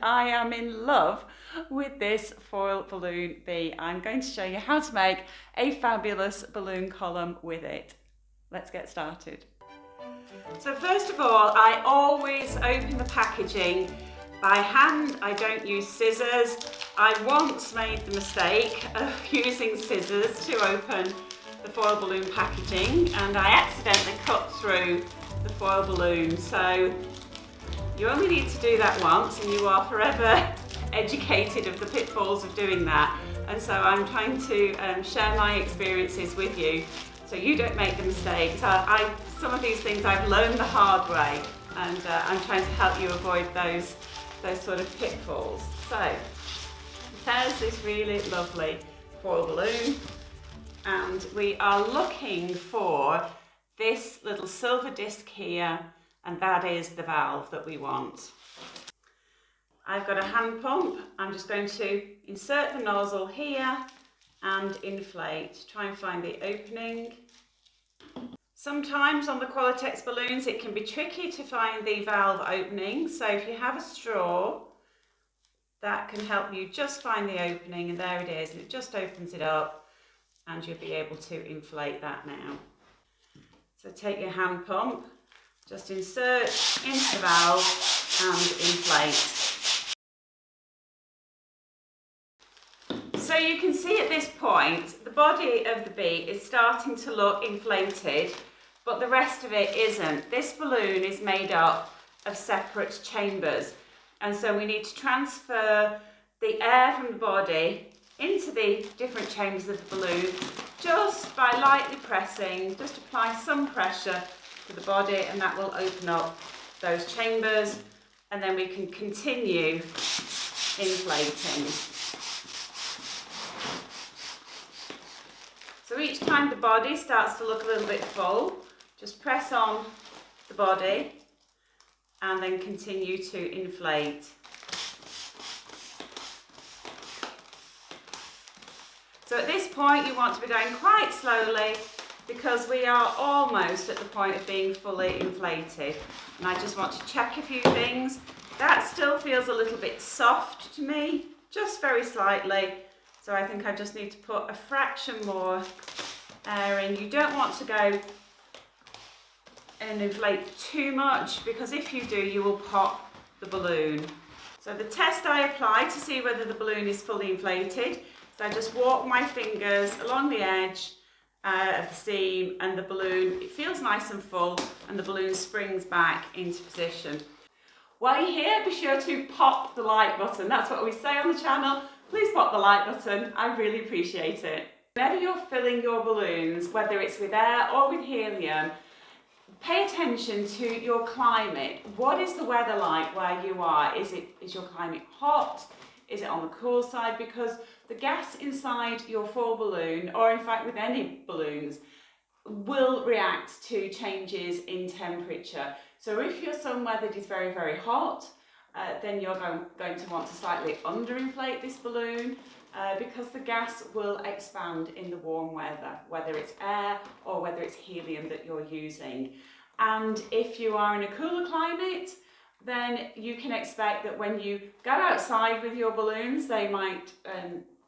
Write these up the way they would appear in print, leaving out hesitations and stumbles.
I am in love with this foil balloon bee. I'm going to show you how to make a fabulous balloon column with it. Let's get started. So first of all, I always open the packaging by hand. I don't use scissors. I once made the mistake of using scissors to open the foil balloon packaging and I accidentally cut through the foil balloon. So you only need to do that once and you are forever educated of the pitfalls of doing that. And so I'm trying to share my experiences with you so you don't make the mistakes. Some of these things I've learned the hard way, and I'm trying to help you avoid those sort of pitfalls. So there's this really lovely foil balloon, and we are looking for this little silver disc here, and that is the valve that we want. I've got a hand pump. I'm just going to insert the nozzle here and inflate. Try and find the opening. Sometimes on the Qualitex balloons it can be tricky to find the valve opening, so if you have a straw that can help you just find the opening, and there it is, and it just opens it up and you'll be able to inflate that now. So take your hand pump, just insert into the valve and inflate. So you can see at this point the body of the bee is starting to look inflated, but the rest of it isn't. This balloon is made up of separate chambers, and so we need to transfer the air from the body into the different chambers of the balloon just by lightly pressing. Just apply some pressure to the body and that will open up those chambers, and then we can continue inflating. So each time the body starts to look a little bit full, just press on the body and then continue to inflate. So at this point you want to be going quite slowly because we are almost at the point of being fully inflated. And I just want to check a few things. That still feels a little bit soft to me, just very slightly. So I think I just need to put a fraction more air in. You don't want to go and inflate too much, because if you do, you will pop the balloon. So the test I apply to see whether the balloon is fully inflated, so I just walk my fingers along the edge of the seam, and the balloon, it feels nice and full, and the balloon springs back into position. While you're here, be sure to pop the like button. That's what we say on the channel. Please pop the like button, I really appreciate it. Whenever you're filling your balloons, whether it's with air or with helium, pay attention to your climate. What is the weather like where you are? Is your climate hot? Is it on the cool side? Because the gas inside your foil balloon, or in fact with any balloons, will react to changes in temperature. So if you're somewhere that is very, very hot, then you're going to want to slightly underinflate this balloon because the gas will expand in the warm weather, whether it's air or whether it's helium that you're using. And if you are in a cooler climate, then you can expect that when you go outside with your balloons, they might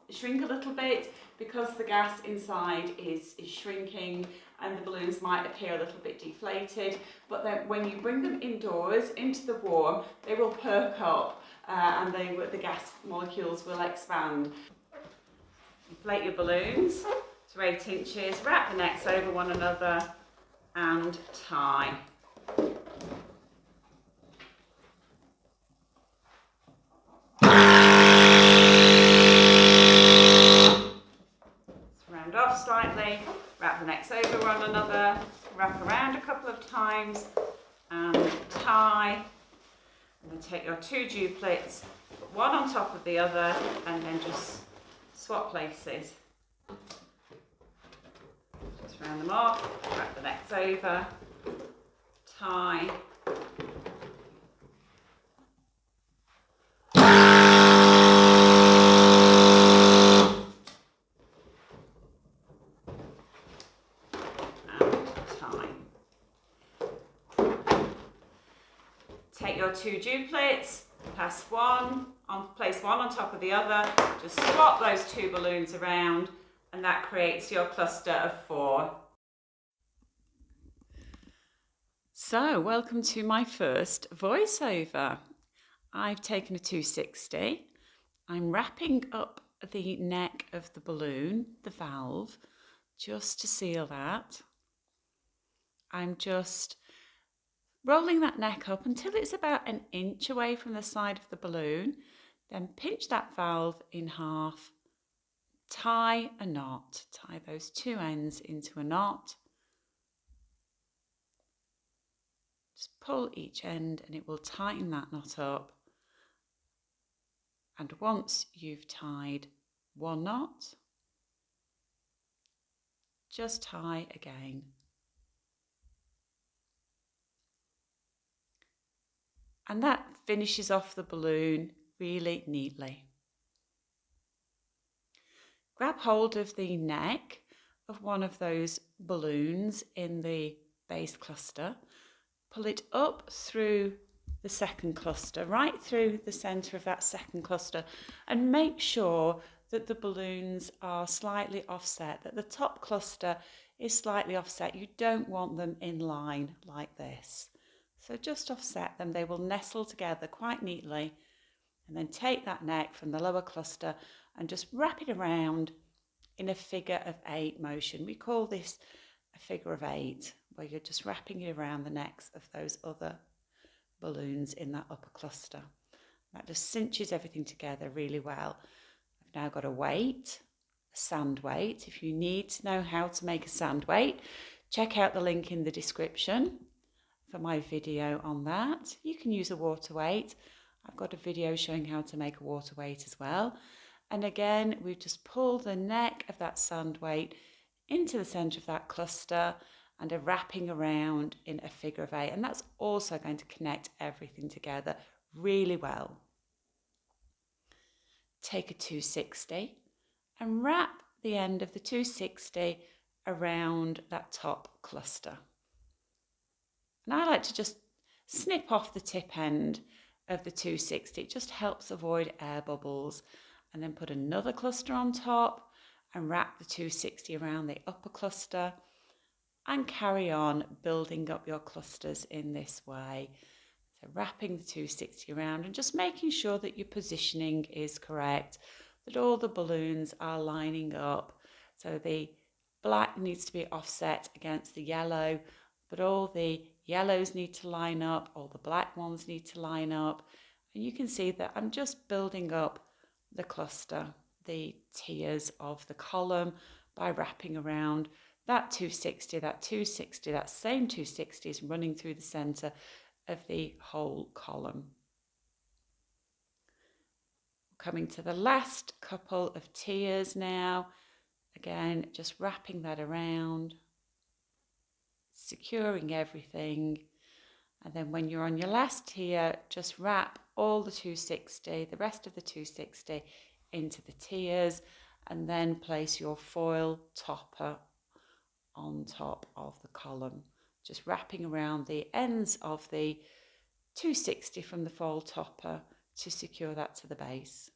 shrink a little bit because the gas inside is shrinking, and the balloons might appear a little bit deflated. But then when you bring them indoors into the warm, they will perk up and the gas molecules will expand. Inflate your balloons to 8 inches, wrap the necks over one another and tie. Round off slightly, wrap the necks over one another, wrap around a couple of times and tie. And then take your 2 duplets, put one on top of the other, and then just swap places. Just round them off, wrap the necks over, tie. Take your 2 duplets, place one on top of the other, just swap those two balloons around, and that creates your cluster of 4. So, welcome to my first voiceover. I've taken a 260. I'm wrapping up the neck of the balloon, the valve, just to seal that. I'm just rolling that neck up until it's about an inch away from the side of the balloon. Then pinch that valve in half, tie a knot, tie those two ends into a knot. Just pull each end and it will tighten that knot up. And once you've tied one knot, just tie again. And that finishes off the balloon really neatly. Grab hold of the neck of one of those balloons in the base cluster, pull it up through the second cluster, right through the centre of that second cluster, and make sure that the balloons are slightly offset, that the top cluster is slightly offset. You don't want them in line like this. So just offset them, they will nestle together quite neatly. And then take that neck from the lower cluster and just wrap it around in a figure of 8 motion. We call this a figure of 8, where you're just wrapping it around the necks of those other balloons in that upper cluster. That just cinches everything together really well. I've now got a weight, a sand weight. If you need to know how to make a sand weight, check out the link in the description for my video on that. You can use a water weight. I've got a video showing how to make a water weight as well. And again, we've just pulled the neck of that sand weight into the centre of that cluster and are wrapping around in a figure of 8. And that's also going to connect everything together really well. Take a 260 and wrap the end of the 260 around that top cluster. And I like to just snip off the tip end of the 260. It just helps avoid air bubbles. And then put another cluster on top and wrap the 260 around the upper cluster and carry on building up your clusters in this way. So wrapping the 260 around and just making sure that your positioning is correct, that all the balloons are lining up. So the black needs to be offset against the yellow, but all the yellows need to line up, all the black ones need to line up. And you can see that I'm just building up the cluster, the tiers of the column by wrapping around that 260, that same 260 is running through the centre of the whole column. Coming to the last couple of tiers now, again just wrapping that around, securing everything. And then when you're on your last tier, just wrap all the 260, the rest of the 260 into the tiers, and then place your foil topper on top of the column. Just wrapping around the ends of the 260 from the foil topper to secure that to the base.